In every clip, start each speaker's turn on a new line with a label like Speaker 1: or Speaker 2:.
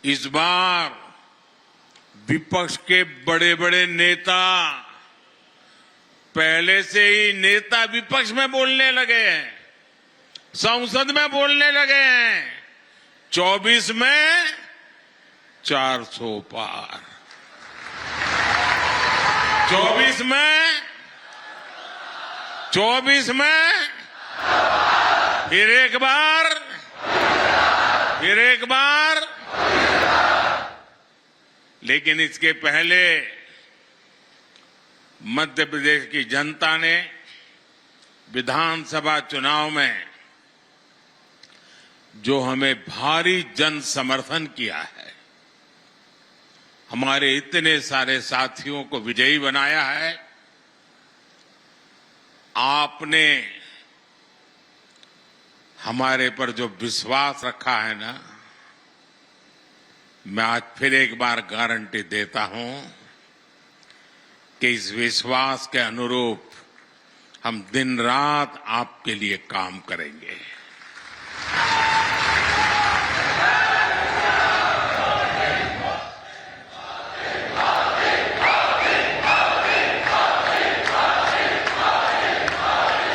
Speaker 1: इस बार विपक्ष के बड़े बड़े नेता पहले से ही नेता विपक्ष में बोलने लगे हैं, संसद में बोलने लगे हैं। 24 में 400 पार, 24 में फिर एक बार, लेकिन इसके पहले मध्य प्रदेश की जनता ने विधानसभा चुनाव में जो हमें भारी जन समर्थन किया है, हमारे इतने सारे साथियों को विजयी बनाया है। आपने हमारे पर जो विश्वास रखा है ना, मैं आज फिर एक बार गारंटी देता हूं कि इस विश्वास के अनुरूप हम दिन रात आपके लिए काम करेंगे।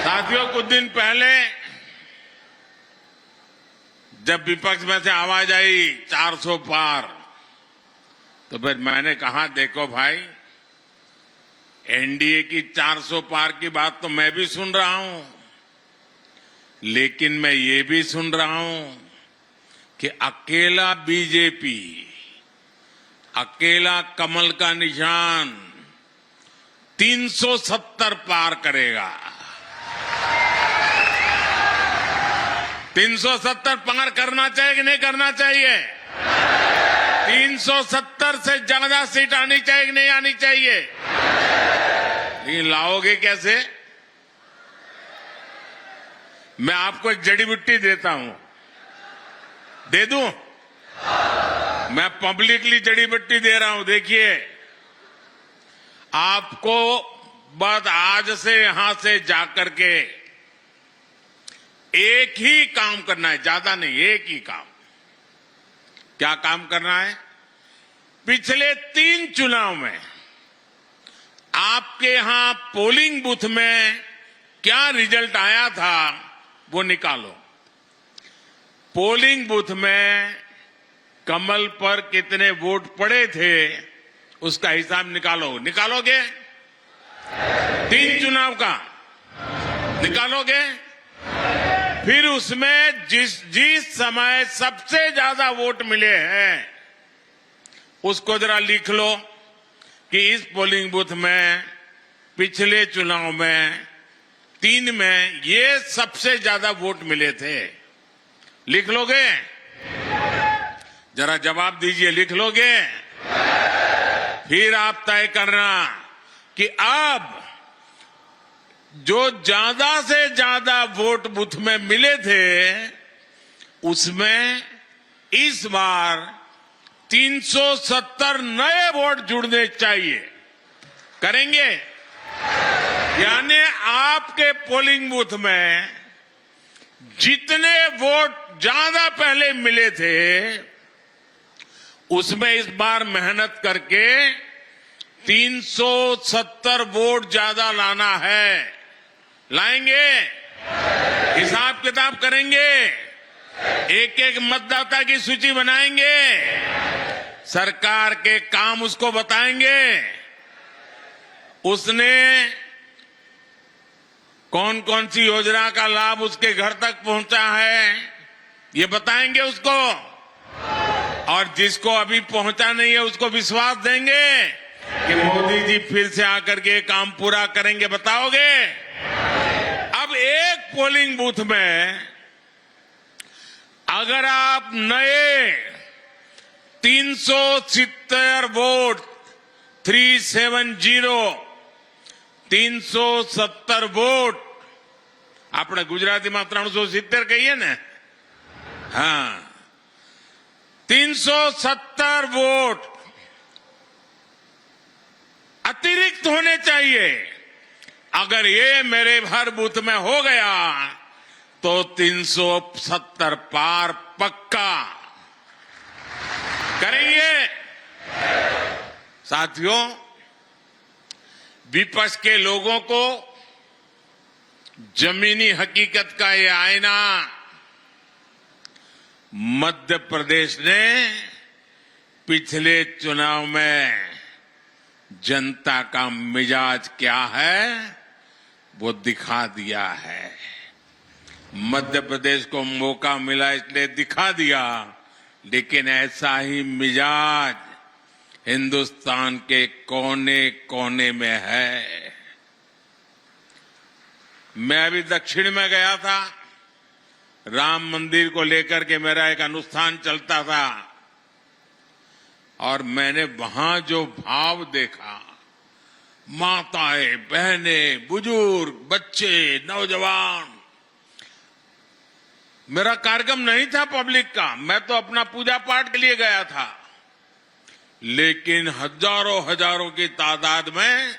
Speaker 1: साथियों, कुछ दिन पहले जब विपक्ष में से आवाज आई 400 पार, तो फिर मैंने कहा, देखो भाई, एनडीए की 400 पार की बात तो मैं भी सुन रहा हूं, लेकिन मैं ये भी सुन रहा हूं कि अकेला बीजेपी, अकेला कमल का निशान 370 पार करेगा। 370 पार करना चाहिए कि नहीं करना चाहिए? 370 से ज्यादा सीट आनी चाहिए कि नहीं आनी चाहिए? लेकिन लाओगे कैसे? मैं आपको एक जड़ी बूटी देता हूं, दे दूं? मैं पब्लिकली जड़ी बूटी दे रहा हूं। देखिए, आपको बस आज से यहां से जाकर के एक ही काम करना है, ज्यादा नहीं, एक ही काम। क्या काम करना है? पिछले 3 चुनाव में आपके यहां पोलिंग बूथ में क्या रिजल्ट आया था वो निकालो। पोलिंग बूथ में कमल पर कितने वोट पड़े थे उसका हिसाब निकालो। निकालोगे? 3 चुनाव का निकालोगे? फिर उसमें जिस समय सबसे ज्यादा वोट मिले हैं उसको जरा लिख लो कि इस पोलिंग बूथ में पिछले चुनाव में 3 में ये सबसे ज्यादा वोट मिले थे। लिख लोगे? जरा जवाब दीजिए, लिख लोगे? फिर आप तय करना कि अब जो ज्यादा से ज्यादा वोट बूथ में मिले थे उसमें इस बार 370 नए वोट जुड़ने चाहिए। करेंगे? यानी आपके पोलिंग बूथ में जितने वोट ज्यादा पहले मिले थे उसमें इस बार मेहनत करके 370 वोट ज्यादा लाना है। लाएंगे? हिसाब किताब करेंगे? एक एक मतदाता की सूची बनाएंगे? सरकार के काम उसको बताएंगे? उसने कौन कौन सी योजना का लाभ उसके घर तक पहुंचा है ये बताएंगे उसको, और जिसको अभी पहुंचा नहीं है उसको विश्वास देंगे कि मोदी जी फिर से आकर के काम पूरा करेंगे। बताओगे? अब एक पोलिंग बूथ में अगर आप नए 370 वोट 370 वोट આપણે ગુજરાતીમાં 370 કહીએ ને, હા, 370 वोट अतिरिक्त होने चाहिए। अगर ये मेरे हर बूथ में हो गया तो 370 पार पक्का। करेंगे। साथियों, विपक्ष के लोगों को जमीनी हकीकत का ये आईना मध्य प्रदेश ने पिछले चुनाव में जनता का मिजाज क्या है वो दिखा दिया है। मध्य प्रदेश को मौका मिला इसलिए दिखा दिया, लेकिन ऐसा ही मिजाज हिंदुस्तान के कोने कोने में है। मैं अभी दक्षिण में गया था, राम मंदिर को लेकर के मेरा एक अनुष्ठान चलता था और मैंने वहां जो भाव देखा, माताएं, बहनें, बुजुर्ग, बच्चे, नौजवान। मेरा कार्यक्रम नहीं था पब्लिक का, मैं तो अपना पूजा पाठ के लिए गया था, लेकिन हजारों हजारों की तादाद में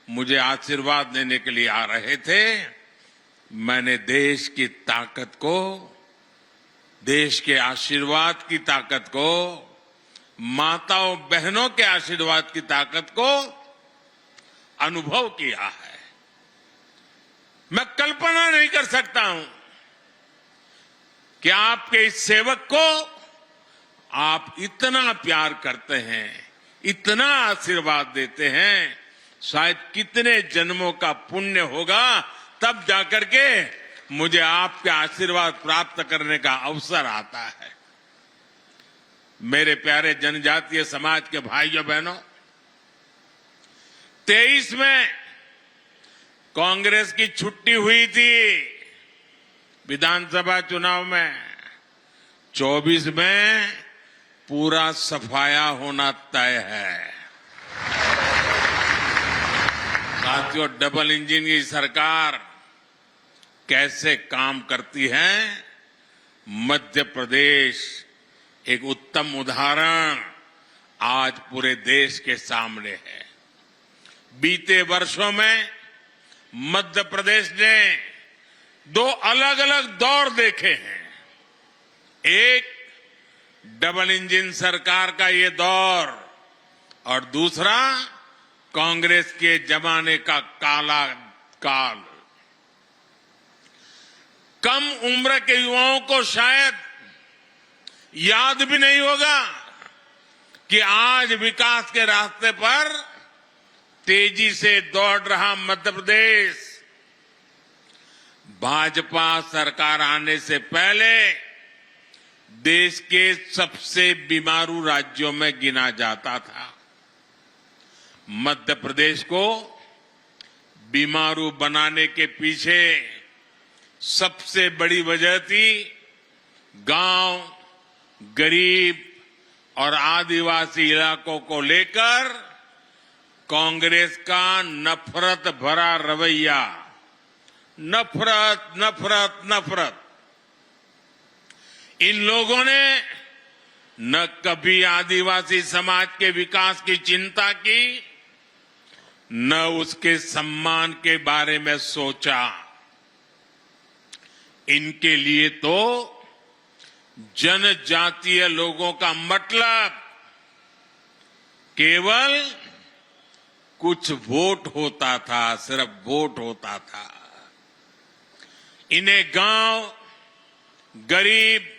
Speaker 1: मुझे आशीर्वाद देने के लिए आ रहे थे। मैंने देश की ताकत को, देश के आशीर्वाद की ताकत को, माताओं बहनों के आशीर्वाद की ताकत को अनुभव किया है। मैं कल्पना नहीं कर सकता हूं कि आपके इस सेवक को आप इतना प्यार करते हैं, इतना आशीर्वाद देते हैं। शायद कितने जन्मों का पुण्य होगा, तब जाकर के मुझे आपके आशीर्वाद प्राप्त करने का अवसर आता है। मेरे प्यारे जनजातीय समाज के भाइयों बहनों, 23 में कांग्रेस की छुट्टी हुई थी विधानसभा चुनाव में, 24 में पूरा सफाया होना तय है। साथियों, डबल इंजन की सरकार कैसे काम करती है, मध्य प्रदेश एक उत्तम उदाहरण आज पूरे देश के सामने है। बीते वर्षों में मध्य प्रदेश ने 2 अलग अलग दौर देखे हैं। एक डबल इंजन सरकार का ये दौर और दूसरा कांग्रेस के जमाने का काला काल। कम उम्र के युवाओं को शायद याद भी नहीं होगा कि आज विकास के रास्ते पर तेजी से दौड़ रहा मध्य प्रदेश भाजपा सरकार आने से पहले देश के सबसे बीमारू राज्यों में गिना जाता था। मध्य प्रदेश को बीमारू बनाने के पीछे सबसे बड़ी वजह थी गांव, गरीब और आदिवासी इलाकों को लेकर कांग्रेस का नफरत भरा रवैया। नफरत, नफरत, नफरत। इन लोगों ने न कभी आदिवासी समाज के विकास की चिंता की, न उसके सम्मान के बारे में सोचा। इनके लिए तो जनजातीय लोगों का मतलब केवल कुछ वोट होता था, सिर्फ वोट होता था। इन्हें गांव, गरीब